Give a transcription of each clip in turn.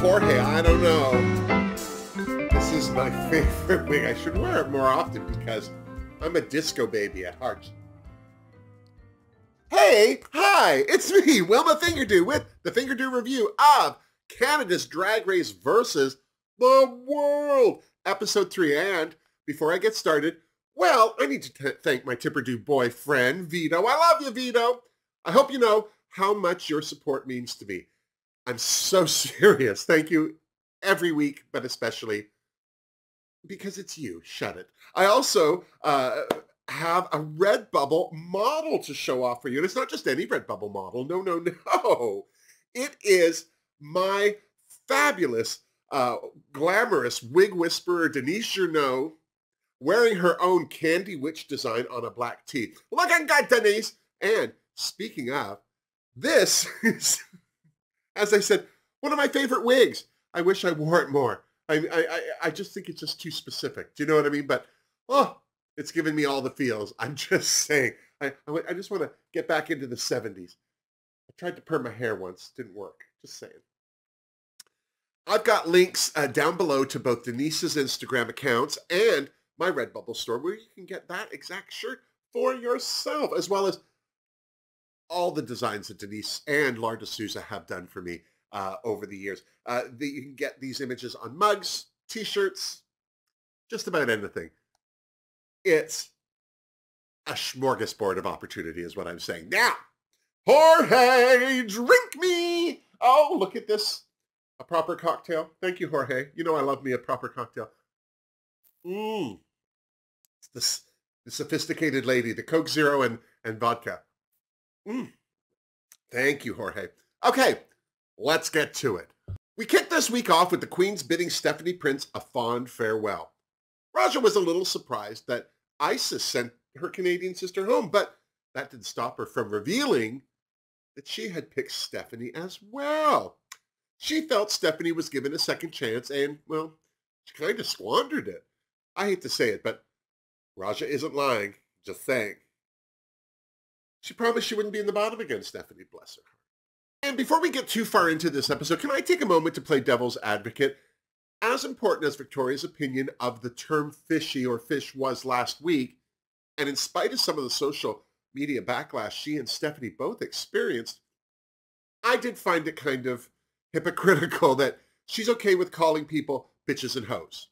Jorge, I don't know. This is my favorite wig. I should wear it more often because I'm a disco baby at heart. Hey, hi, it's me, Wilma Fingerdoo, with the Fingerdoo review of Canada's Drag Race versus the World, Episode 3. And before I get started, well, I need to thank my Tipperdoo boyfriend, Vito. I love you, Vito. I hope you know how much your support means to me. I'm so serious. Thank you every week, but especially because it's you. Shut it. I also have a Redbubble model to show off for you. And it's not just any Redbubble model. No, no, no. It is my fabulous, glamorous wig whisperer, Denise Journeau, wearing her own Candy Witch design on a black tee. Look at God, Denise. And speaking of, this is, as I said, one of my favorite wigs. I wish I wore it more. I just think it's just too specific. Do you know what I mean? But, oh, it's giving me all the feels. I'm just saying. I just want to get back into the 70s. I tried to perm my hair once. Didn't work. Just saying. I've got links down below to both Denise's Instagram accounts and my Redbubble store where you can get that exact shirt for yourself, as well as all the designs that Denise and Larda Souza have done for me over the years. You can get these images on mugs, t-shirts, just about anything. It's a smorgasbord of opportunity is what I'm saying. Now, Jorge, drink me. Oh, look at this. A proper cocktail. Thank you, Jorge. You know I love me a proper cocktail. It's the sophisticated lady, the Coke Zero and vodka. Thank you, Jorge. Okay, let's get to it. We kicked this week off with the Queen's bidding Stephanie Prince a fond farewell. Raja was a little surprised that Isis sent her Canadian sister home, but that didn't stop her from revealing that she had picked Stephanie as well. She felt Stephanie was given a second chance and, well, she kind of squandered it. I hate to say it, but Raja isn't lying, just saying. She promised she wouldn't be in the bottom again, Stephanie, bless her heart. And before we get too far into this episode, can I take a moment to play devil's advocate? As important as Victoria's opinion of the term fishy or fish was last week, and in spite of some of the social media backlash she and Stephanie both experienced, I did find it kind of hypocritical that she's okay with calling people bitches and hoes.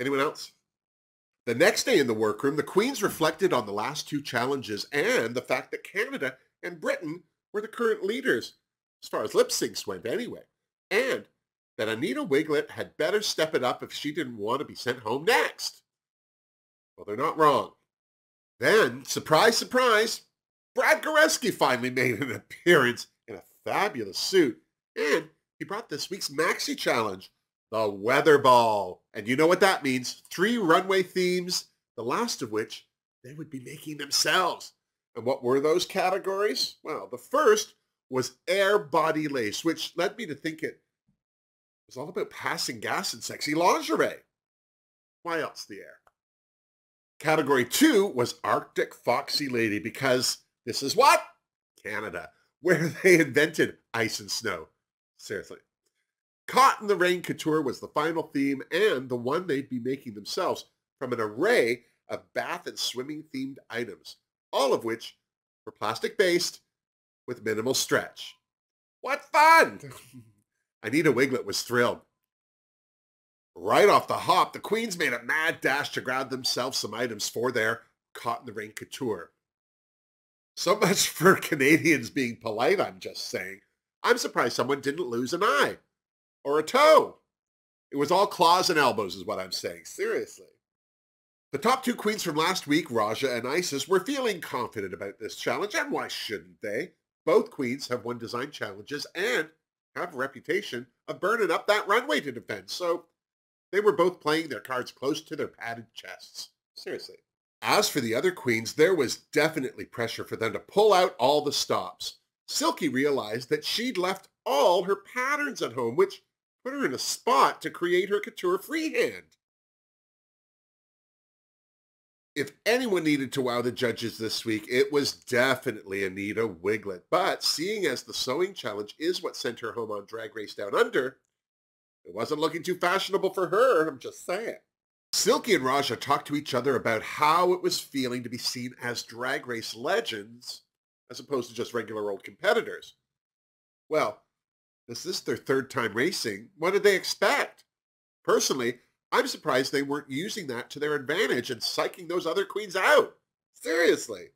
Anyone else? The next day in the workroom, the queens reflected on the last two challenges and the fact that Canada and Britain were the current leaders, as far as lip syncs went anyway, and that Anita Wiglet had better step it up if she didn't want to be sent home next. Well, they're not wrong. Then, surprise, surprise, Brad Goreski finally made an appearance in a fabulous suit, and he brought this week's maxi challenge, the Weather Ball. And you know what that means. 3 runway themes, the last of which they would be making themselves. And what were those categories? Well, the first was air body lace, which led me to think it was all about passing gas and sexy lingerie. Why else the air? Category 2 was Arctic Foxy Lady, because this is what? Canada, where they invented ice and snow. Seriously. Caught in the Rain Couture was the final theme and the one they'd be making themselves from an array of bath and swimming themed items, all of which were plastic based with minimal stretch. What fun! Anita Wiglet was thrilled. Right off the hop, the queens made a mad dash to grab themselves some items for their Caught in the Rain Couture. So much for Canadians being polite, I'm just saying. I'm surprised someone didn't lose an eye. Or a toe. It was all claws and elbows is what I'm saying. Seriously. The top 2 queens from last week, Raja and Isis, were feeling confident about this challenge, and why shouldn't they? Both queens have won design challenges and have a reputation of burning up that runway to defend, so they were both playing their cards close to their padded chests. Seriously. As for the other queens, there was definitely pressure for them to pull out all the stops. Silky realized that she'd left all her patterns at home, which put her in a spot to create her couture freehand. If anyone needed to wow the judges this week, it was definitely Anita Wiglet. But seeing as the sewing challenge is what sent her home on Drag Race Down Under, it wasn't looking too fashionable for her, I'm just saying. Silky and Raja talked to each other about how it was feeling to be seen as Drag Race legends as opposed to just regular old competitors. Well, this is their third time racing. What did they expect? Personally, I'm surprised they weren't using that to their advantage and psyching those other queens out. Seriously.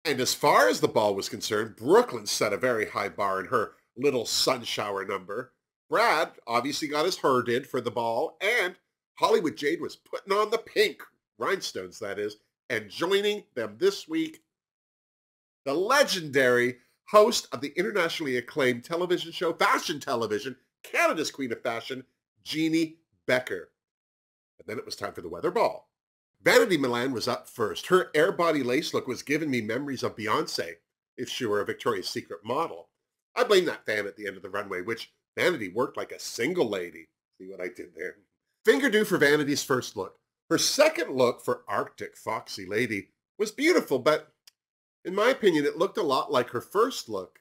And as far as the ball was concerned, Brooklyn set a very high bar in her little sun shower number. Brad obviously got his hair did for the ball, and Hollywood Jade was putting on the pink, rhinestones that is, and joining them this week, the legendary host of the internationally acclaimed television show Fashion Television, Canada's Queen of Fashion, Jeannie Becker. And then it was time for the weather ball. Vanity Milan was up first. Her air body lace look was giving me memories of Beyonce, if she were a Victoria's Secret model. I blame that fan at the end of the runway, which Vanity worked like a single lady. See what I did there? Fingerdoo for Vanity's first look. Her second look for Arctic Foxy Lady was beautiful, but in my opinion, it looked a lot like her first look.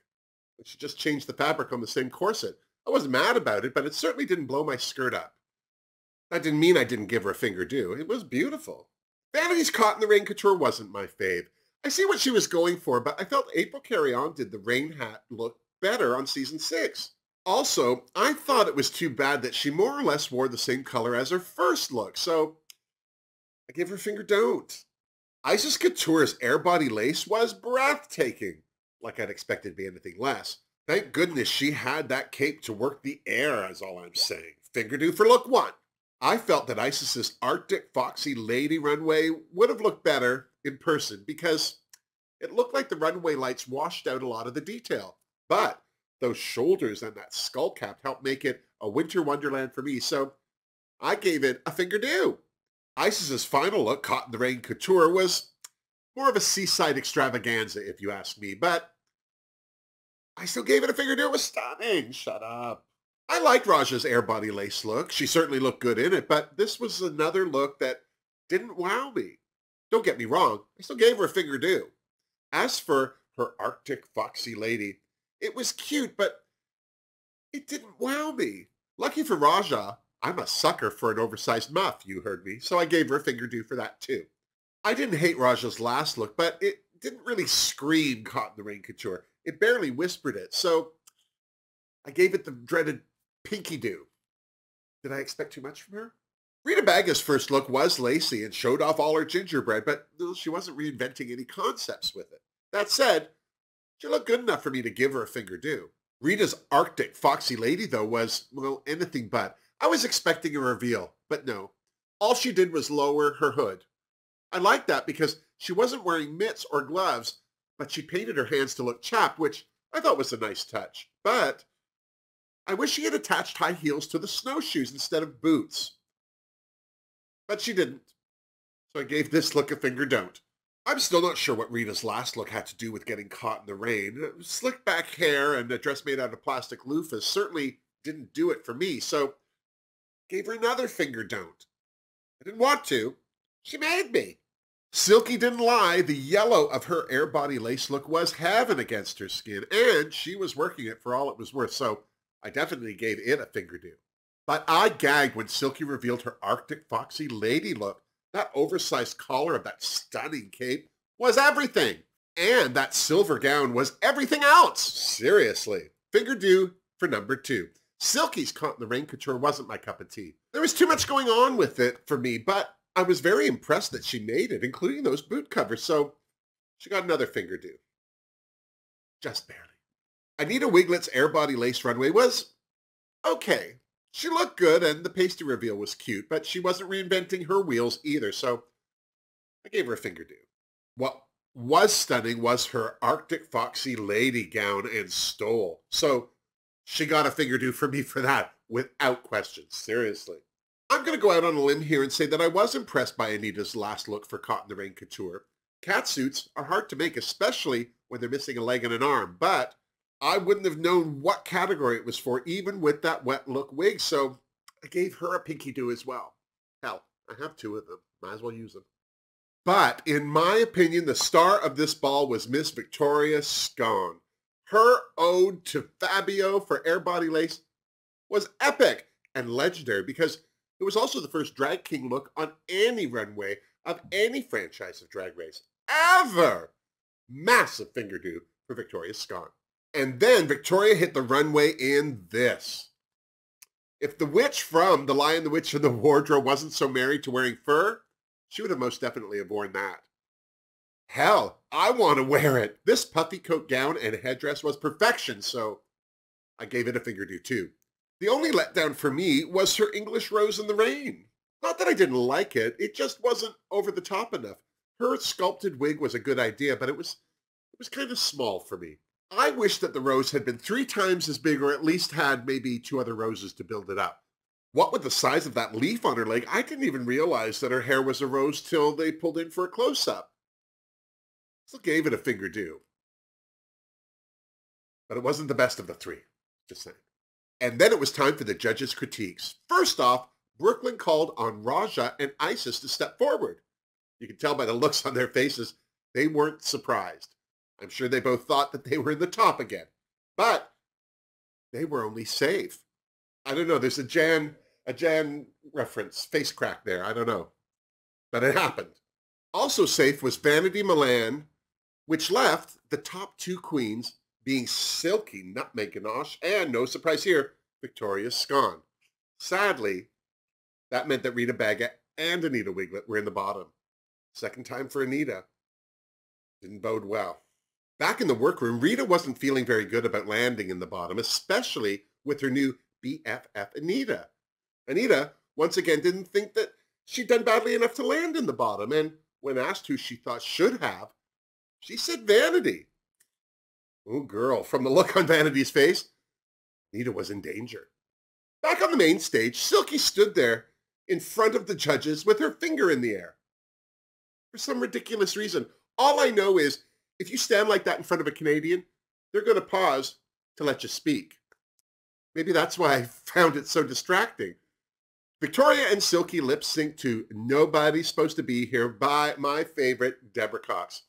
She just changed the fabric on the same corset. I wasn't mad about it, but it certainly didn't blow my skirt up. That didn't mean I didn't give her a Fingerdoo. It was beautiful. Vanity's Caught in the Rain Couture wasn't my fave. I see what she was going for, but I felt April Carry-On did the rain hat look better on season 6. Also, I thought it was too bad that she more or less wore the same color as her first look, so I gave her a Fingerdoo. Isis Couture's air body lace was breathtaking, like I'd expected to be anything less. Thank goodness she had that cape to work the air, is all I'm saying. Fingerdoo for look 1. I felt that Isis's Arctic Foxy Lady runway would have looked better in person because it looked like the runway lights washed out a lot of the detail. But those shoulders and that skull cap helped make it a winter wonderland for me, so I gave it a Fingerdoo. Isis's final look, Caught in the Rain Couture, was more of a seaside extravaganza, if you ask me, but I still gave it a Fingerdoo. It was stunning. Shut up. I liked Raja's air body lace look. She certainly looked good in it, but this was another look that didn't wow me. Don't get me wrong, I still gave her a Fingerdoo. As for her Arctic Foxy Lady, it was cute, but it didn't wow me. Lucky for Raja, I'm a sucker for an oversized muff, you heard me, so I gave her a Fingerdoo for that too. I didn't hate Raja's last look, but it didn't really scream Caught in the Rain Couture. It barely whispered it, so I gave it the dreaded Pinky-Doo. Did I expect too much from her? Rita Baga's first look was lacy and showed off all her gingerbread, but she wasn't reinventing any concepts with it. That said, she looked good enough for me to give her a Fingerdoo. Rita's Arctic Foxy Lady, though, was, well, anything but. I was expecting a reveal, but no. All she did was lower her hood. I liked that because she wasn't wearing mitts or gloves, but she painted her hands to look chapped, which I thought was a nice touch. But I wish she had attached high heels to the snowshoes instead of boots. But she didn't. So I gave this look a Fingerdoo. I'm still not sure what Rita's last look had to do with getting caught in the rain. Slick back hair and a dress made out of plastic loofahs certainly didn't do it for me, so gave her another Fingerdoo. I didn't want to. She made me. Silky didn't lie. The yellow of her air body lace look was heaven against her skin, and she was working it for all it was worth, so I definitely gave it a Fingerdoo. But I gagged when Silky revealed her Arctic Foxy Lady look. That oversized collar of that stunning cape was everything. And that silver gown was everything else. Seriously. Fingerdoo for number 2. Silky's Caught in the Rain Couture wasn't my cup of tea. There was too much going on with it for me, but I was very impressed that she made it, including those boot covers, so she got another Fingerdoo. Just barely. Anita Wiglet's air body lace runway was okay. She looked good, and the pasty reveal was cute, but she wasn't reinventing her wheels either, so I gave her a Fingerdoo. What was stunning was her Arctic Foxy Lady gown and stole, so she got a Fingerdoo for me for that, without question, seriously. I'm going to go out on a limb here and say that I was impressed by Anita's last look for Caught in the Rain Couture. Catsuits are hard to make, especially when they're missing a leg and an arm, but I wouldn't have known what category it was for, even with that wet look wig, so I gave her a Pinky-Doo as well. Hell, I have 2 of them. Might as well use them. But in my opinion, the star of this ball was Miss Victoria Scone. Her ode to Fabio for Air Body Lace was epic and legendary because it was also the first drag king look on any runway of any franchise of Drag Race ever. Massive Fingerdoo for Victoria Scone. And then Victoria hit the runway in this. If the witch from The Lion, the Witch, and the Wardrobe wasn't so married to wearing fur, she would have most definitely have worn that. Hell, I want to wear it. This puffy coat gown and headdress was perfection, so I gave it a Fingerdoo too. The only letdown for me was her English Rose in the Rain. Not that I didn't like it, it just wasn't over the top enough. Her sculpted wig was a good idea, but it was kind of small for me. I wish that the rose had been 3 times as big or at least had maybe 2 other roses to build it up. What with the size of that leaf on her leg, I didn't even realize that her hair was a rose till they pulled in for a close-up. Still gave it a Fingerdoo. But it wasn't the best of the 3, just saying. And then it was time for the judges' critiques. First off, Brooklyn called on Raja and Isis to step forward. You can tell by the looks on their faces, they weren't surprised. I'm sure they both thought that they were in the top again. But they were only safe. I don't know, there's a Jan reference, face crack there, I don't know. But it happened. Also safe was Vanity Milan, which left the top 2 queens being Silky Nutmeg Ganache and, no surprise here, Victoria Scone. Sadly, that meant that Rita Baga and Anita Wiglet were in the bottom. Second time for Anita. Didn't bode well. Back in the workroom, Rita wasn't feeling very good about landing in the bottom, especially with her new BFF Anita. Anita, once again, didn't think that she'd done badly enough to land in the bottom, and when asked who she thought should have, she said Vanity. Oh, girl, from the look on Vanity's face, Anita was in danger. Back on the main stage, Silky stood there in front of the judges with her finger in the air. For some ridiculous reason. All I know is, if you stand like that in front of a Canadian, they're going to pause to let you speak. Maybe that's why I found it so distracting. Victoria and Silky lip-synced to Nobody's Supposed to Be Here by my favorite, Deborah Cox.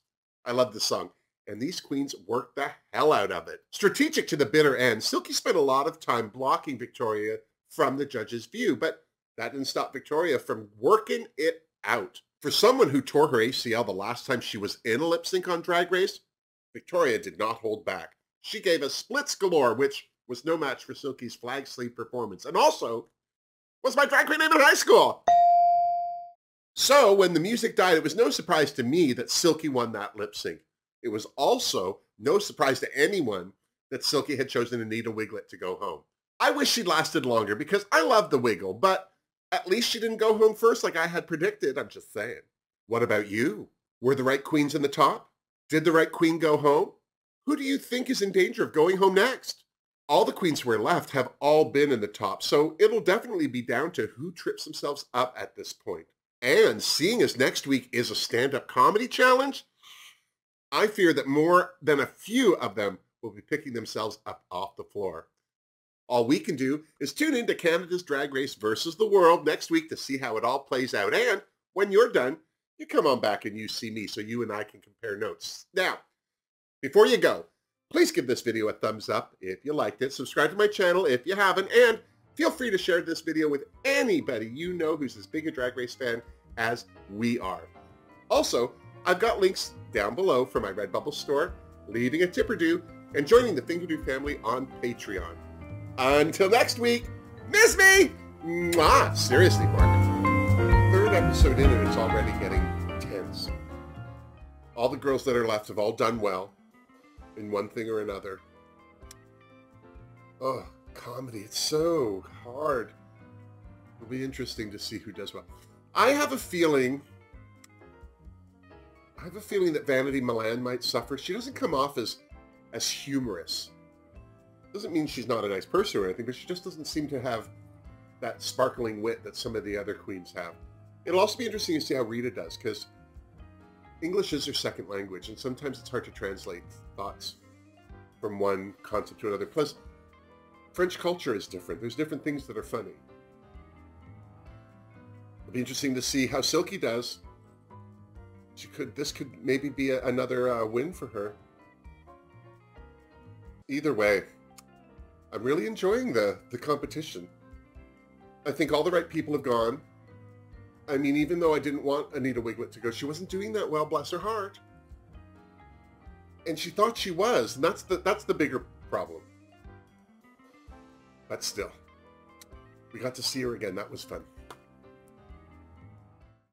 I love this song, and these queens worked the hell out of it. Strategic to the bitter end, Silky spent a lot of time blocking Victoria from the judges' view, but that didn't stop Victoria from working it out. For someone who tore her ACL the last time she was in a lip sync on Drag Race, Victoria did not hold back. She gave us splits galore, which was no match for Silky's flag sleeve performance, and also was my drag queen name in high school. So when the music died, it was no surprise to me that Silky won that lip sync. It was also no surprise to anyone that Silky had chosen Anita Wiglet to go home. I wish she'd lasted longer because I love the Wiggle, but at least she didn't go home first like I had predicted, I'm just saying. What about you? Were the right queens in the top? Did the right queen go home? Who do you think is in danger of going home next? All the queens who are left have all been in the top, so it'll definitely be down to who trips themselves up at this point. And seeing as next week is a stand-up comedy challenge, I fear that more than a few of them will be picking themselves up off the floor. All we can do is tune into Canada's Drag Race versus the world next week to see how it all plays out. And when you're done, you come on back and you see me so you and I can compare notes. Now, before you go, please give this video a thumbs up if you liked it. Subscribe to my channel if you haven't. And feel free to share this video with anybody you know who's as big a Drag Race fan as we are. Also, I've got links down below for my Redbubble store, leaving a tip or two, and joining the Fingerdoo family on Patreon. Until next week, miss me! Mwah! Seriously, Mark. 3rd episode in and it's already getting tense. All the girls that are left have all done well in one thing or another. Oh, comedy, it's so hard. It'll be interesting to see who does well. I have a feeling that Vanity Milan might suffer. She doesn't come off as humorous. Doesn't mean she's not a nice person or anything, but she just doesn't seem to have that sparkling wit that some of the other queens have. It'll also be interesting to see how Rita does, because English is her second language, and sometimes it's hard to translate thoughts from one concept to another. Plus, French culture is different. There's different things that are funny. It'll be interesting to see how Silky does. This could maybe be another win for her. Either way, I'm really enjoying the competition. I think all the right people have gone. I mean, even though I didn't want Anita Wiglet to go, she wasn't doing that well, bless her heart. And she thought she was, and that's the bigger problem. But still, we got to see her again. That was fun.